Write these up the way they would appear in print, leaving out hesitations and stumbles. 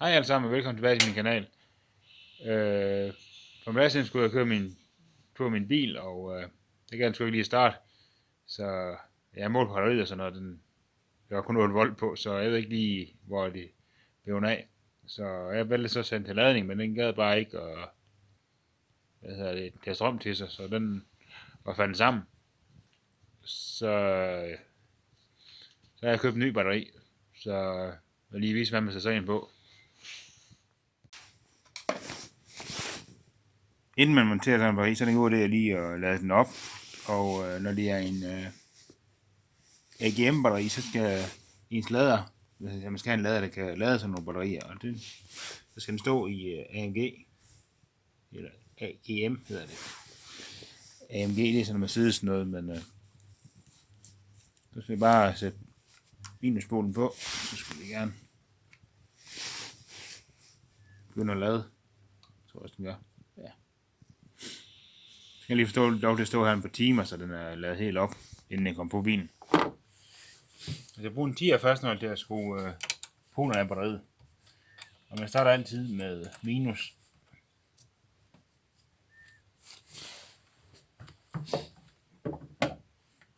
Hej alle sammen og velkommen tilbage til min kanal. For en dag siden skulle jeg køre min bil, og det kan den sgu ikke lige starte. Så jeg målte på batteriet og sådan noget. Der var kun 8 volt på, så jeg ved ikke lige, hvor det blev af. Så jeg valgte så at sende til ladning, men den gad bare ikke at tage strøm til sig, så den var faldet sammen. Så har jeg købt en ny batteri, så jeg vil lige vise, hvad man skal sætte ind på. Inden man monterer sådan en batteri, så er det en god idé lige at lade den op. Og når det er en AGM-batteri, så skal ens lader, man skal have en lader, der kan lade sådan nogle batterier, og så skal den stå i AMG, eller AGM hedder det. AMG, det er sådan noget Mercedes noget, men så skal vi bare sætte minuspolen på, så skal vi gerne begynde at lade. Jeg tror også, den gør. Ja. Så skal jeg lige forstå lov til at stå her en par timer, så den er lavet helt op, inden den kommer på bilen. Jeg bruger en 10'er først, når jeg skrue polerne af batteriet. Og man starter altid med minus.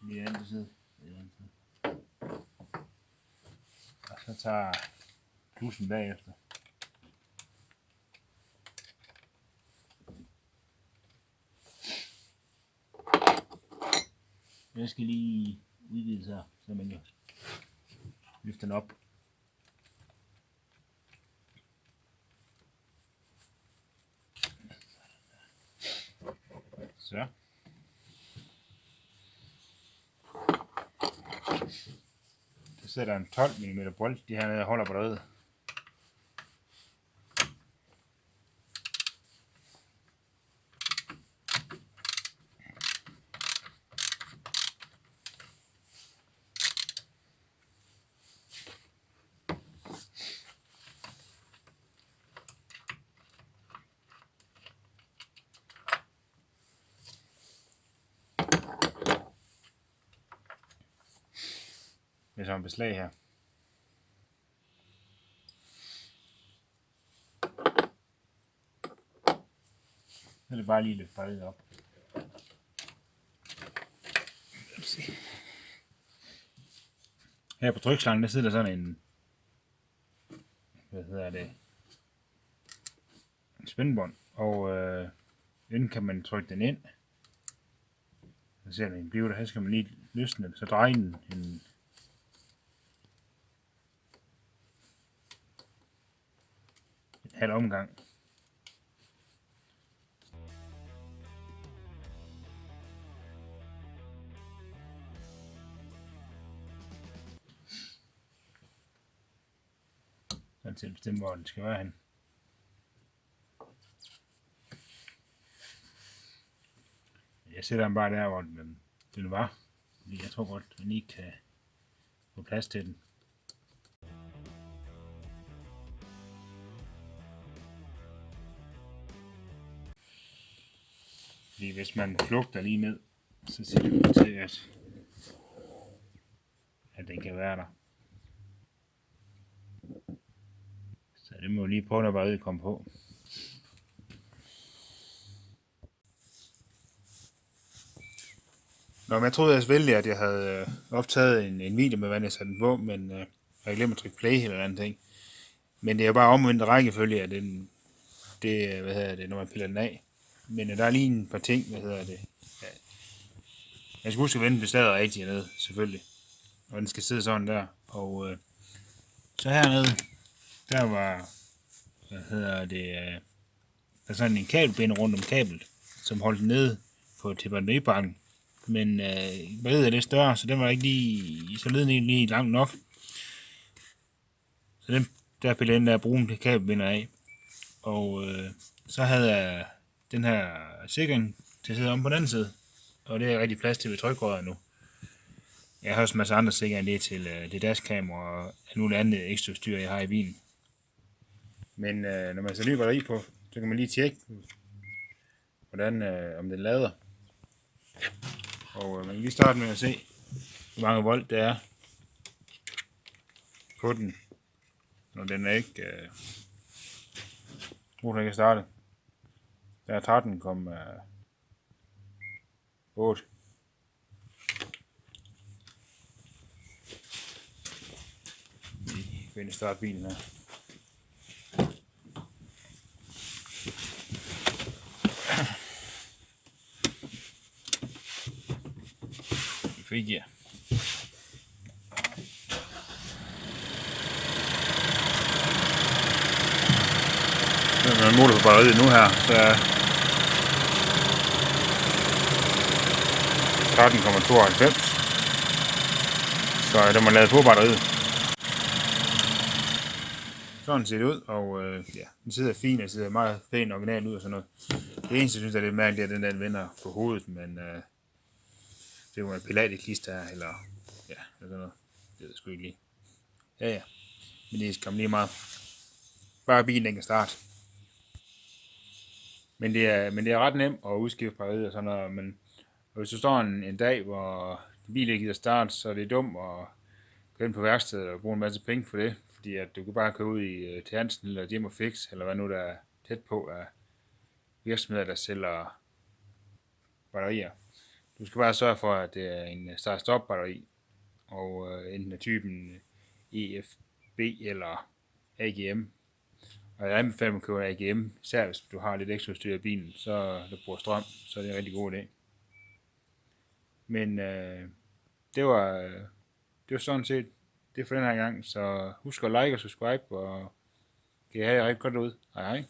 Lige anden side. Og så tager plussen bagefter. Jeg skal lige udvide her, så man kan løfte den op. Så. Så sætter en 12 mm bolt, de her holder batteriet. Det er sådan et beslag her. Så er det bare lige løfte batteriet op. Her på trykslangen, der sidder der sådan en, en spændebånd, og inden kan man trykke den ind. Så ser den blive der, her skal man lige løsne den, så dreje den en halv omgang. Sådan til at bestemme, hvor den skal være hen. Jeg sætter den bare der, hvor den var. Fordi jeg tror godt, at den lige kan få plads til den. Fordi hvis man flugter lige ned, så ser det ud til, at den kan være der. Så det må lige prøve, når batteriet kommer på. Nå, men jeg troede selvfølgelig, at jeg havde optaget en video med, hvordan jeg satte den på, men jeg glemte at trykke play eller andet ting. Men det er jo bare omvendt rækkefølge af når man piller den af. Men der er lige en par ting, Ja. Jeg skal huske at vende bestadet rigtig ned, selvfølgelig. Og den skal sidde sådan der. Og så hernede, der var, der er sådan en kabelbinde rundt om kablet, som holdt den nede til batteripakken. Men batteriet er lidt større, så den var ikke lige, så ledningen lige langt nok. Så der pillede den der brune kabelbinder af. Og så havde jeg den her sikring til at sidde om på den anden side. Og det er rigtig plads til ved trykrådet nu. Jeg har også en masse andre sikringer det til det dashkamera og nogle andet ekstra styr, jeg har i bilen. Men når man sætter ny batteri på, så kan man lige tjekke, hvordan, om den lader. Og man kan lige starte med at se, hvor mange volt der er på den. Og den er ikke Motoren kan starte. Der er 13,8. Vi går ind og starte bilen her. I frigear. Der er en motor på batteriet nu her, så 13,92. Så den var lavet på batteriet. Sådan ser det ud, og ja, den sidder fint, og sidder meget pænt original ud og sådan noget. Det eneste, jeg synes er lidt mærkeligt, er den der vender på hovedet, men det er jo en pilateklister her, eller ja, eller sådan noget. Det ved jeg sgu ikke lige. Ja, men det skal lige meget. Bare bilen, den kan starte. Men det er ret nemt at udskifte batteriet og sådan noget, men hvis du står en dag, hvor bilen ikke gider starte, så er det dumt at gå ind på værkstedet og bruge en masse penge for det, fordi at du kan bare køre ud til Hansen eller Hjem og Fix, eller hvad nu der er tæt på af virksomheder, der sælger batterier. Du skal bare sørge for, at det er en start-stop batteri, og enten af typen EFB eller AGM. Og jeg anbefaler at købe AGM, især hvis du har lidt ekstra udstyr i bilen, så der bruger strøm, så er det en rigtig god idé. Men det var sådan set det for den her gang, så husk at like og subscribe, og kan I have det rigtig godt ud. Hej hej.